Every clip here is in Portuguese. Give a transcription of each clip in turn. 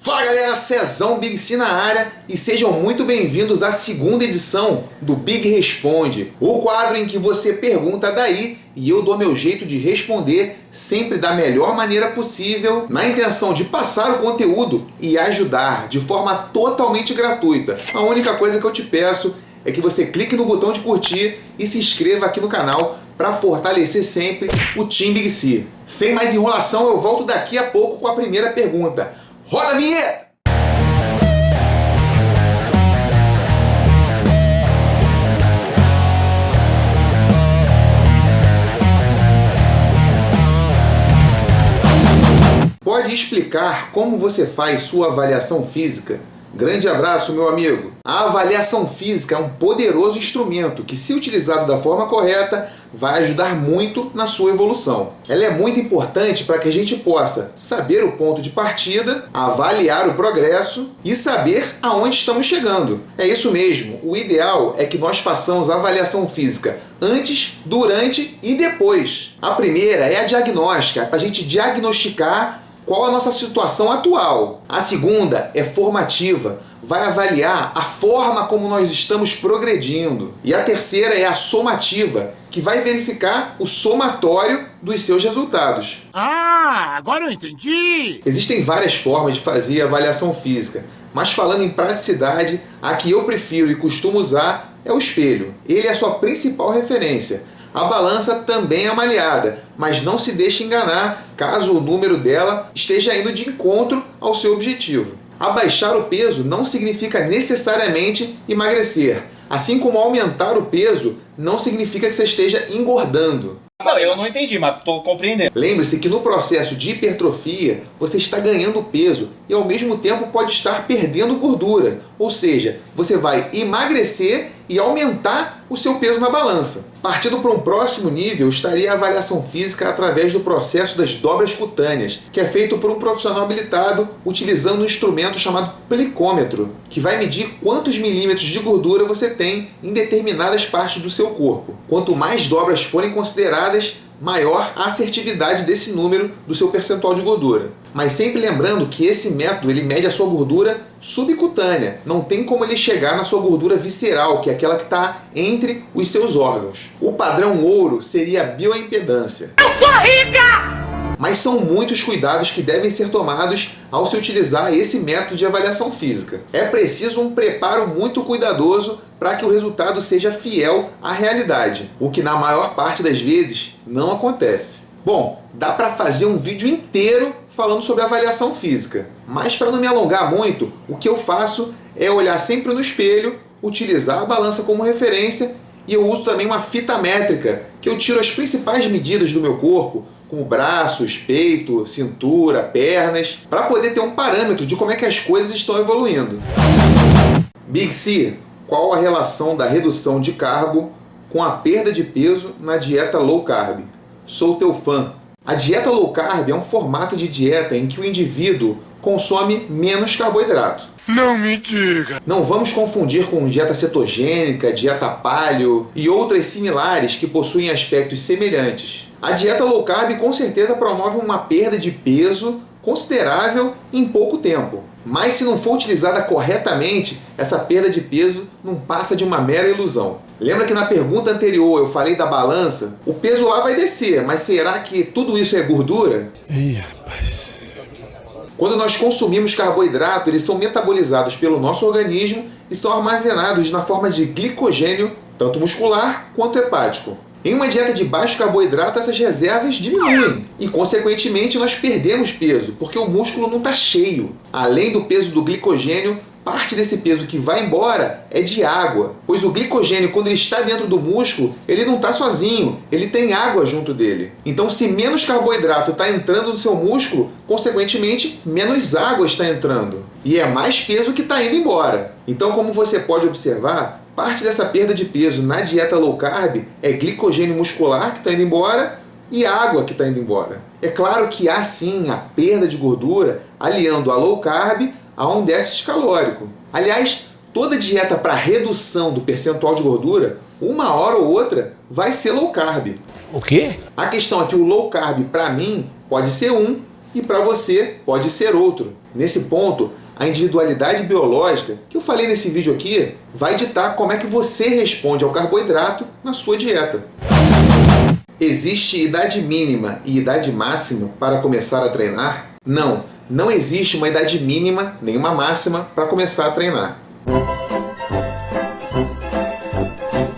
Fala galera, Cezão Big C na área e sejam muito bem-vindos à segunda edição do Big Responde, o quadro em que você pergunta daí e eu dou meu jeito de responder sempre da melhor maneira possível, na intenção de passar o conteúdo e ajudar de forma totalmente gratuita. A única coisa que eu te peço é que você clique no botão de curtir e se inscreva aqui no canal para fortalecer sempre o Team Big C. Sem mais enrolação, eu volto daqui a pouco com a primeira pergunta. Roda a vinheta! Pode explicar como você faz sua avaliação física? Grande abraço, meu amigo! A avaliação física é um poderoso instrumento que, se utilizado da forma correta, vai ajudar muito na sua evolução. Ela é muito importante para que a gente possa saber o ponto de partida, avaliar o progresso e saber aonde estamos chegando. É isso mesmo, o ideal é que nós façamos a avaliação física antes, durante e depois. A primeira é a diagnóstica, para a gente diagnosticar qual a nossa situação atual. A segunda é formativa, vai avaliar a forma como nós estamos progredindo. E a terceira é a somativa, que vai verificar o somatório dos seus resultados. Ah, agora eu entendi! Existem várias formas de fazer avaliação física, mas falando em praticidade, a que eu prefiro e costumo usar é o espelho. Ele é a sua principal referência. A balança também é uma aliada, mas não se deixe enganar caso o número dela esteja indo de encontro ao seu objetivo. Abaixar o peso não significa necessariamente emagrecer, assim como aumentar o peso não significa que você esteja engordando. Não, eu não entendi, mas estou compreendendo. Lembre-se que no processo de hipertrofia, você está ganhando peso e ao mesmo tempo pode estar perdendo gordura. Ou seja, você vai emagrecer e aumentar o seu peso na balança. Partindo para um próximo nível, estaria a avaliação física através do processo das dobras cutâneas, que é feito por um profissional habilitado utilizando um instrumento chamado plicômetro, que vai medir quantos milímetros de gordura você tem em determinadas partes do seu corpo. Quanto mais dobras forem consideradas, maior a assertividade desse número do seu percentual de gordura. Mas sempre lembrando que esse método ele mede a sua gordura subcutânea. Não tem como ele chegar na sua gordura visceral, que é aquela que está entre os seus órgãos. O padrão ouro seria a bioimpedância. Eu sou rica! Mas são muitos cuidados que devem ser tomados ao se utilizar esse método de avaliação física. É preciso um preparo muito cuidadoso para que o resultado seja fiel à realidade, o que na maior parte das vezes não acontece. Bom, dá para fazer um vídeo inteiro falando sobre avaliação física, mas para não me alongar muito, o que eu faço é olhar sempre no espelho, utilizar a balança como referência e eu uso também uma fita métrica, que eu tiro as principais medidas do meu corpo, como braços, peito, cintura, pernas, para poder ter um parâmetro de como é que as coisas estão evoluindo. Big C, qual a relação da redução de carbo com a perda de peso na dieta low carb? Sou teu fã. A dieta low carb é um formato de dieta em que o indivíduo consome menos carboidrato. Não me diga! Não vamos confundir com dieta cetogênica, dieta paleo e outras similares que possuem aspectos semelhantes. A dieta low carb com certeza promove uma perda de peso considerável em pouco tempo. Mas se não for utilizada corretamente, essa perda de peso não passa de uma mera ilusão. Lembra que na pergunta anterior eu falei da balança? O peso lá vai descer, mas será que tudo isso é gordura? Ih, rapaz. Quando nós consumimos carboidrato, eles são metabolizados pelo nosso organismo e são armazenados na forma de glicogênio, tanto muscular quanto hepático. Em uma dieta de baixo carboidrato, essas reservas diminuem e, consequentemente, nós perdemos peso, porque o músculo não está cheio. Além do peso do glicogênio, parte desse peso que vai embora é de água, pois o glicogênio, quando ele está dentro do músculo, ele não está sozinho, ele tem água junto dele. Então, se menos carboidrato está entrando no seu músculo, consequentemente, menos água está entrando. E é mais peso que está indo embora. Então, como você pode observar, parte dessa perda de peso na dieta low carb é glicogênio muscular que está indo embora e água que está indo embora. É claro que há sim a perda de gordura aliando a low carb a um déficit calórico. Aliás, toda dieta para redução do percentual de gordura, uma hora ou outra, vai ser low carb. O quê? A questão é que o low carb, para mim, pode ser um e para você pode ser outro. Nesse ponto, a individualidade biológica, que eu falei nesse vídeo aqui, vai ditar como é que você responde ao carboidrato na sua dieta. Existe idade mínima e idade máxima para começar a treinar? Não, não existe uma idade mínima nem uma máxima para começar a treinar.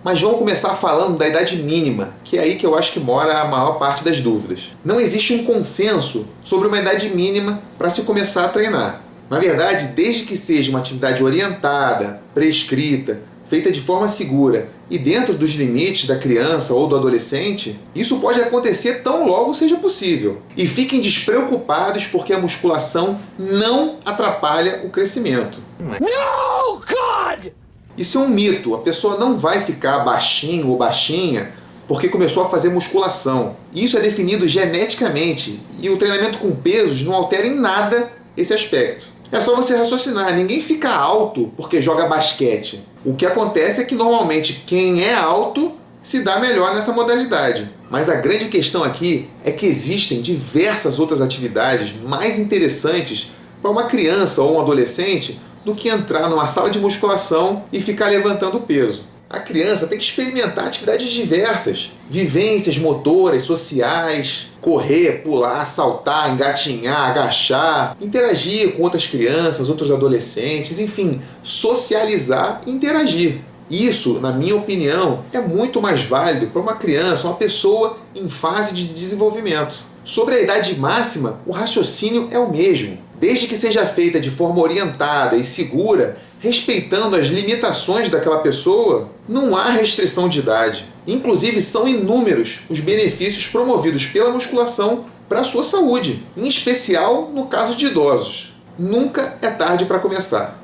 Mas vamos começar falando da idade mínima, que é aí que eu acho que mora a maior parte das dúvidas. Não existe um consenso sobre uma idade mínima para se começar a treinar. Na verdade, desde que seja uma atividade orientada, prescrita, feita de forma segura e dentro dos limites da criança ou do adolescente, isso pode acontecer tão logo seja possível. E fiquem despreocupados porque a musculação não atrapalha o crescimento. No, God! Isso é um mito. A pessoa não vai ficar baixinho ou baixinha porque começou a fazer musculação. Isso é definido geneticamente e o treinamento com pesos não altera em nada esse aspecto. É só você raciocinar, ninguém fica alto porque joga basquete. O que acontece é que normalmente quem é alto se dá melhor nessa modalidade. Mas a grande questão aqui é que existem diversas outras atividades mais interessantes para uma criança ou um adolescente do que entrar numa sala de musculação e ficar levantando peso. A criança tem que experimentar atividades diversas, vivências motoras, sociais, correr, pular, saltar, engatinhar, agachar, interagir com outras crianças, outros adolescentes, enfim, socializar e interagir. Isso, na minha opinião, é muito mais válido para uma criança, uma pessoa em fase de desenvolvimento. Sobre a idade máxima, o raciocínio é o mesmo, desde que seja feita de forma orientada e segura, respeitando as limitações daquela pessoa, não há restrição de idade. Inclusive, são inúmeros os benefícios promovidos pela musculação para a sua saúde, em especial no caso de idosos. Nunca é tarde para começar.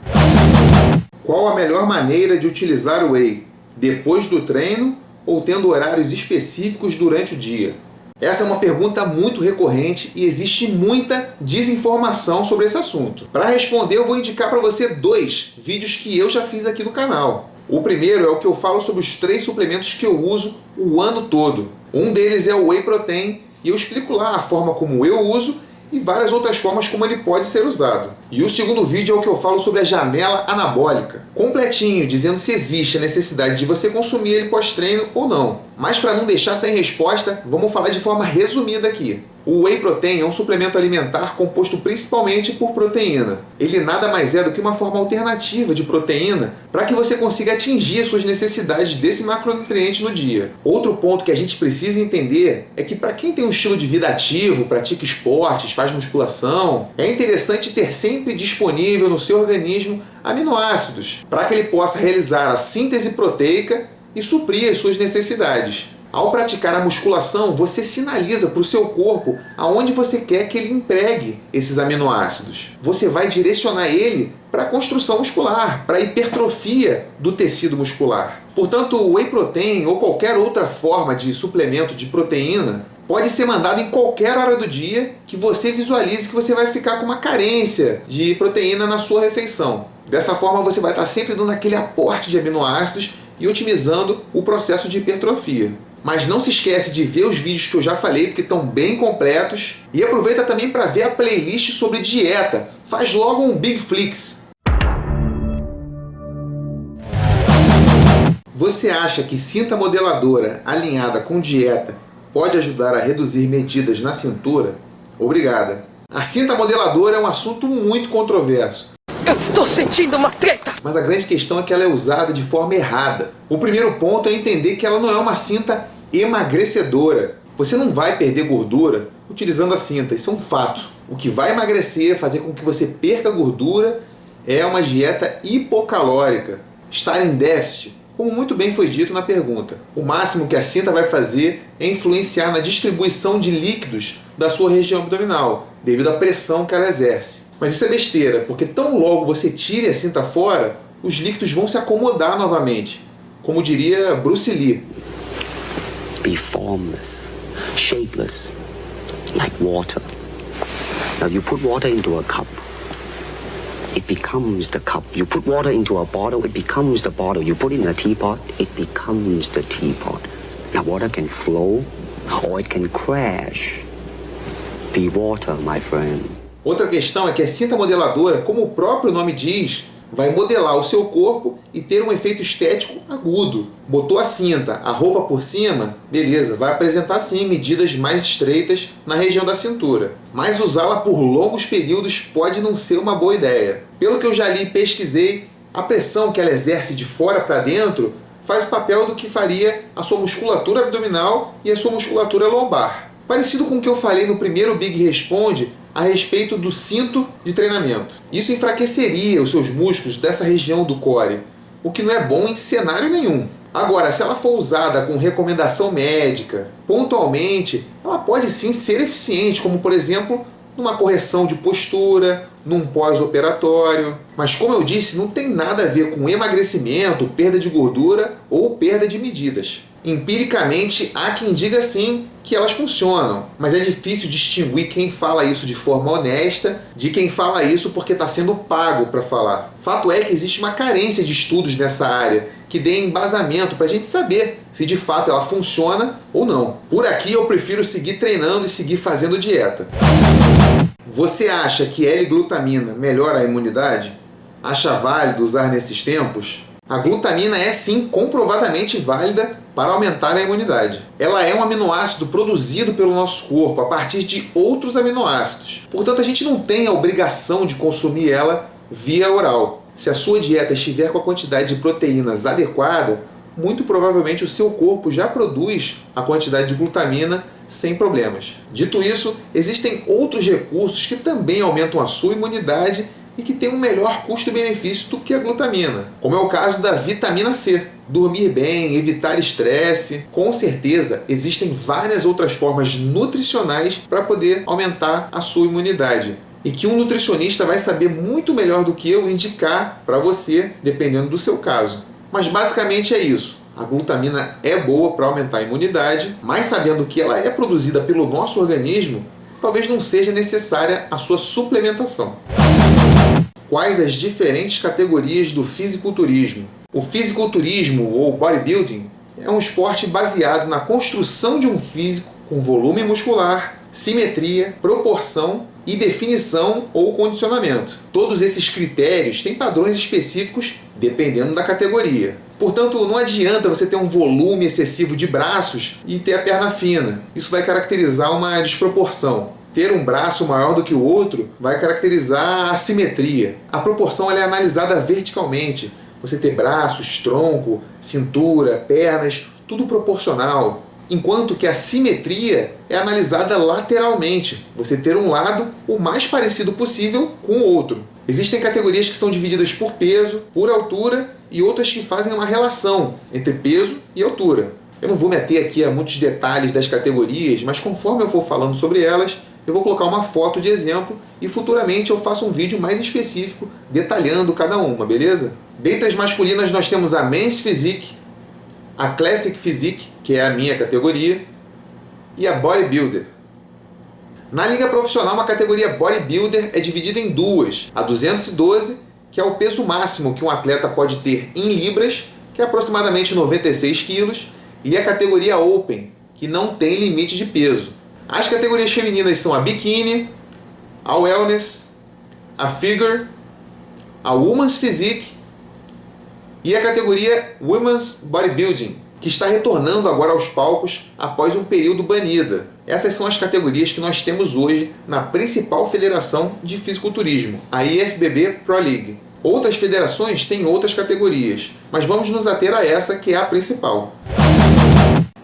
Qual a melhor maneira de utilizar o whey? Depois do treino ou tendo horários específicos durante o dia? Essa é uma pergunta muito recorrente e existe muita desinformação sobre esse assunto. Para responder, eu vou indicar para você 2 vídeos que eu já fiz aqui no canal. O primeiro é o que eu falo sobre os 3 suplementos que eu uso o ano todo. Um deles é o Whey Protein e eu explico lá a forma como eu uso e várias outras formas como ele pode ser usado. E o segundo vídeo é o que eu falo sobre a janela anabólica, completinho, dizendo se existe a necessidade de você consumir ele pós-treino ou não. Mas para não deixar sem resposta, vamos falar de forma resumida aqui. O Whey Protein é um suplemento alimentar composto principalmente por proteína. Ele nada mais é do que uma forma alternativa de proteína para que você consiga atingir as suas necessidades desse macronutriente no dia. Outro ponto que a gente precisa entender é que para quem tem um estilo de vida ativo, pratica esportes, faz musculação, é interessante ter sempre disponível no seu organismo aminoácidos para que ele possa realizar a síntese proteica e suprir as suas necessidades. Ao praticar a musculação, você sinaliza para o seu corpo aonde você quer que ele empregue esses aminoácidos. Você vai direcionar ele para a construção muscular, para a hipertrofia do tecido muscular. Portanto, o Whey Protein ou qualquer outra forma de suplemento de proteína pode ser mandado em qualquer hora do dia que você visualize que você vai ficar com uma carência de proteína na sua refeição. Dessa forma, você vai estar sempre dando aquele aporte de aminoácidos e otimizando o processo de hipertrofia. Mas não se esquece de ver os vídeos que eu já falei, porque estão bem completos. E aproveita também para ver a playlist sobre dieta. Faz logo um Big Flix. Você acha que cinta modeladora alinhada com dieta pode ajudar a reduzir medidas na cintura? Obrigada. A cinta modeladora é um assunto muito controverso. Eu estou sentindo uma treta! Mas a grande questão é que ela é usada de forma errada. O primeiro ponto é entender que ela não é uma cinta emagrecedora. Você não vai perder gordura utilizando a cinta, isso é um fato. O que vai emagrecer, fazer com que você perca gordura, é uma dieta hipocalórica. Estar em déficit, como muito bem foi dito na pergunta. O máximo que a cinta vai fazer é influenciar na distribuição de líquidos da sua região abdominal, devido à pressão que ela exerce. Mas isso é besteira, porque tão logo você tire a cinta fora, os líquidos vão se acomodar novamente. Como diria Bruce Lee. Be formless, shapeless, like water. Now you put water into a cup, it becomes the cup. You put water into a bottle, it becomes the bottle. You put it in a teapot, it becomes the teapot. Now water can flow or it can crash. Be water, my friend. Outra questão é que a cinta modeladora, como o próprio nome diz, vai modelar o seu corpo e ter um efeito estético agudo. Botou a cinta, a roupa por cima, beleza, vai apresentar sim medidas mais estreitas na região da cintura. Mas usá-la por longos períodos pode não ser uma boa ideia. Pelo que eu já li e pesquisei, a pressão que ela exerce de fora para dentro faz o papel do que faria a sua musculatura abdominal e a sua musculatura lombar. Parecido com o que eu falei no primeiro Big Responde a respeito do cinto de treinamento. Isso enfraqueceria os seus músculos dessa região do core, o que não é bom em cenário nenhum. Agora, se ela for usada com recomendação médica, pontualmente, ela pode sim ser eficiente, como por exemplo, numa correção de postura, num pós-operatório. Mas como eu disse, não tem nada a ver com emagrecimento, perda de gordura ou perda de medidas. Empiricamente, há quem diga sim que elas funcionam, mas é difícil distinguir quem fala isso de forma honesta de quem fala isso porque está sendo pago para falar. Fato é que existe uma carência de estudos nessa área que dê embasamento para a gente saber se de fato ela funciona ou não. Por aqui eu prefiro seguir treinando e seguir fazendo dieta. Você acha que L-glutamina melhora a imunidade? Acha válido usar nesses tempos? A glutamina é sim comprovadamente válida para aumentar a imunidade. Ela é um aminoácido produzido pelo nosso corpo a partir de outros aminoácidos. Portanto, a gente não tem a obrigação de consumir ela via oral. Se a sua dieta estiver com a quantidade de proteínas adequada, muito provavelmente o seu corpo já produz a quantidade de glutamina sem problemas. Dito isso, existem outros recursos que também aumentam a sua imunidade e que tem um melhor custo-benefício do que a glutamina, como é o caso da vitamina C. Dormir bem, evitar estresse. Com certeza, existem várias outras formas nutricionais para poder aumentar a sua imunidade e que um nutricionista vai saber muito melhor do que eu indicar para você, dependendo do seu caso. Mas basicamente é isso. A glutamina é boa para aumentar a imunidade, mas sabendo que ela é produzida pelo nosso organismo, talvez não seja necessária a sua suplementação. Quais as diferentes categorias do fisiculturismo? O fisiculturismo ou bodybuilding é um esporte baseado na construção de um físico com volume muscular, simetria, proporção e definição ou condicionamento. Todos esses critérios têm padrões específicos dependendo da categoria. Portanto, não adianta você ter um volume excessivo de braços e ter a perna fina. Isso vai caracterizar uma desproporção. Ter um braço maior do que o outro vai caracterizar a assimetria. A proporção ela é analisada verticalmente. Você ter braços, tronco, cintura, pernas, tudo proporcional. Enquanto que a simetria é analisada lateralmente. Você ter um lado o mais parecido possível com o outro. Existem categorias que são divididas por peso, por altura e outras que fazem uma relação entre peso e altura. Eu não vou meter aqui a muitos detalhes das categorias, mas conforme eu for falando sobre elas, eu vou colocar uma foto de exemplo e futuramente eu faço um vídeo mais específico detalhando cada uma, beleza? Dentre as masculinas nós temos a Men's Physique, a Classic Physique, que é a minha categoria, e a Bodybuilder. Na liga profissional, uma categoria Bodybuilder é dividida em duas. A 212, que é o peso máximo que um atleta pode ter em libras, que é aproximadamente 96 quilos, e a categoria Open, que não tem limite de peso. As categorias femininas são a Bikini, a Wellness, a Figure, a Women's Physique e a categoria Women's Bodybuilding, que está retornando agora aos palcos após um período banida. Essas são as categorias que nós temos hoje na principal federação de fisiculturismo, a IFBB Pro League. Outras federações têm outras categorias, mas vamos nos ater a essa que é a principal.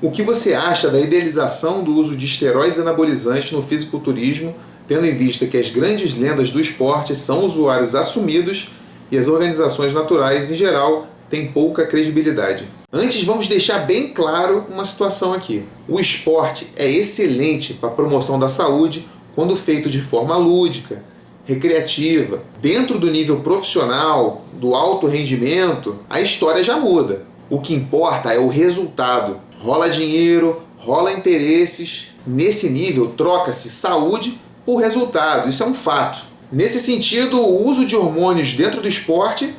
O que você acha da idealização do uso de esteroides anabolizantes no fisiculturismo, tendo em vista que as grandes lendas do esporte são usuários assumidos e as organizações naturais, em geral, têm pouca credibilidade? Antes, vamos deixar bem claro uma situação aqui. O esporte é excelente para a promoção da saúde quando feito de forma lúdica, recreativa. Dentro do nível profissional, do alto rendimento, a história já muda. O que importa é o resultado. Rola dinheiro, rola interesses. Nesse nível, troca-se saúde por resultado. Isso é um fato. Nesse sentido, o uso de hormônios dentro do esporte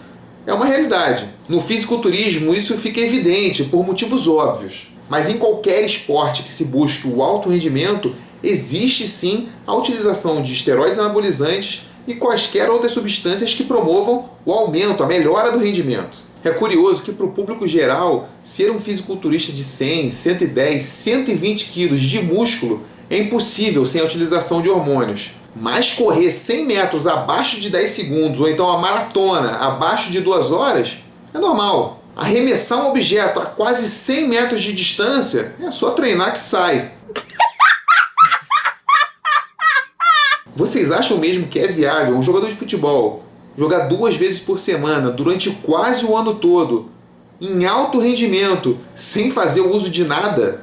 é uma realidade. No fisiculturismo, isso fica evidente por motivos óbvios. Mas em qualquer esporte que se busque o alto rendimento, existe sim a utilização de esteroides anabolizantes e quaisquer outras substâncias que promovam o aumento, a melhora do rendimento. É curioso que para o público geral, ser um fisiculturista de 100, 110, 120 quilos de músculo é impossível sem a utilização de hormônios. Mas correr 100 metros abaixo de 10 segundos ou então a maratona abaixo de 2 horas é normal. Arremessar um objeto a quase 100 metros de distância é só treinar que sai. Vocês acham mesmo que é viável um jogador de futebol jogar 2 vezes por semana durante quase o ano todo, em alto rendimento, sem fazer uso de nada?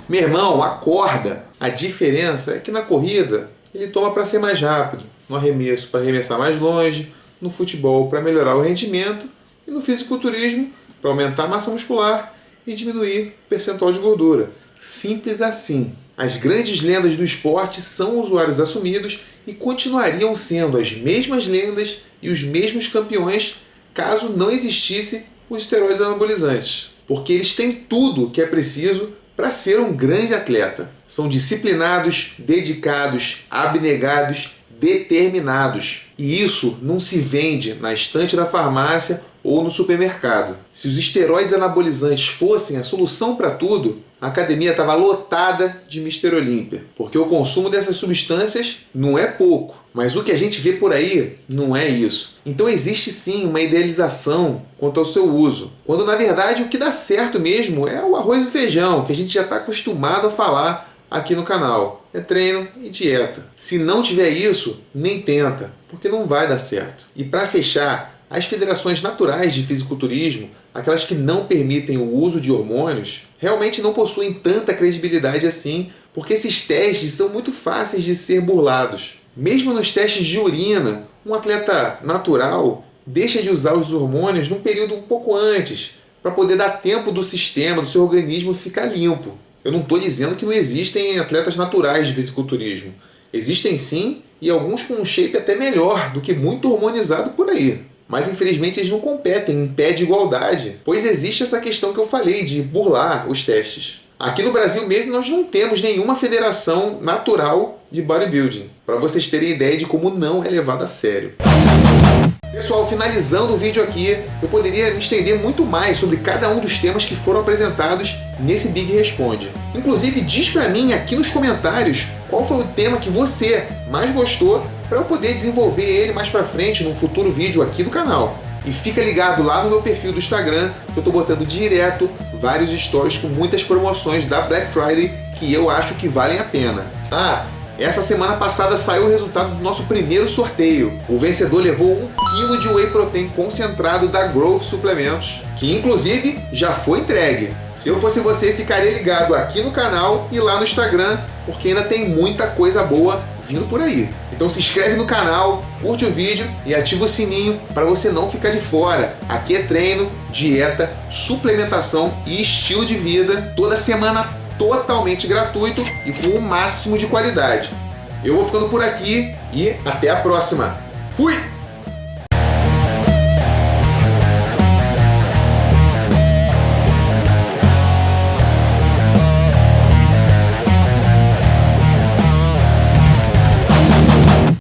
Meu irmão, acorda! A diferença é que na corrida ele toma para ser mais rápido, no arremesso para arremessar mais longe, no futebol para melhorar o rendimento e no fisiculturismo para aumentar a massa muscular e diminuir o percentual de gordura. Simples assim. As grandes lendas do esporte são usuários assumidos e continuariam sendo as mesmas lendas e os mesmos campeões caso não existisse os esteroides anabolizantes, porque eles têm tudo o que é preciso para ser um grande atleta. São disciplinados, dedicados, abnegados, determinados. E isso não se vende na estante da farmácia ou no supermercado. Se os esteroides anabolizantes fossem a solução para tudo, a academia estava lotada de Mr. Olímpia, porque o consumo dessas substâncias não é pouco, mas o que a gente vê por aí não é isso. Então existe sim uma idealização quanto ao seu uso, quando na verdade o que dá certo mesmo é o arroz e feijão, que a gente já está acostumado a falar aqui no canal. É treino e dieta. Se não tiver isso, nem tenta, porque não vai dar certo. E para fechar, as federações naturais de fisiculturismo, aquelas que não permitem o uso de hormônios, realmente não possuem tanta credibilidade assim, porque esses testes são muito fáceis de ser burlados. Mesmo nos testes de urina, um atleta natural deixa de usar os hormônios num período um pouco antes, para poder dar tempo do sistema, do seu organismo ficar limpo. Eu não estou dizendo que não existem atletas naturais de fisiculturismo. Existem sim, e alguns com um shape até melhor do que muito hormonizado por aí. Mas infelizmente eles não competem em pé de igualdade, pois existe essa questão que eu falei de burlar os testes. Aqui no Brasil mesmo nós não temos nenhuma federação natural de bodybuilding, para vocês terem ideia de como não é levado a sério. Pessoal, finalizando o vídeo aqui, eu poderia me estender muito mais sobre cada um dos temas que foram apresentados nesse Big Responde. Inclusive, diz pra mim aqui nos comentários qual foi o tema que você mais gostou para eu poder desenvolver ele mais pra frente num futuro vídeo aqui no canal. E fica ligado lá no meu perfil do Instagram, que eu tô botando direto vários stories com muitas promoções da Black Friday que eu acho que valem a pena. Essa semana passada saiu o resultado do nosso primeiro sorteio. O vencedor levou 1 kg de Whey Protein concentrado da Growth Suplementos, que inclusive já foi entregue. Se eu fosse você, ficaria ligado aqui no canal e lá no Instagram, porque ainda tem muita coisa boa vindo por aí. Então se inscreve no canal, curte o vídeo e ativa o sininho para você não ficar de fora. Aqui é treino, dieta, suplementação e estilo de vida toda semana, totalmente gratuito e com o máximo de qualidade. Eu vou ficando por aqui e até a próxima. Fui!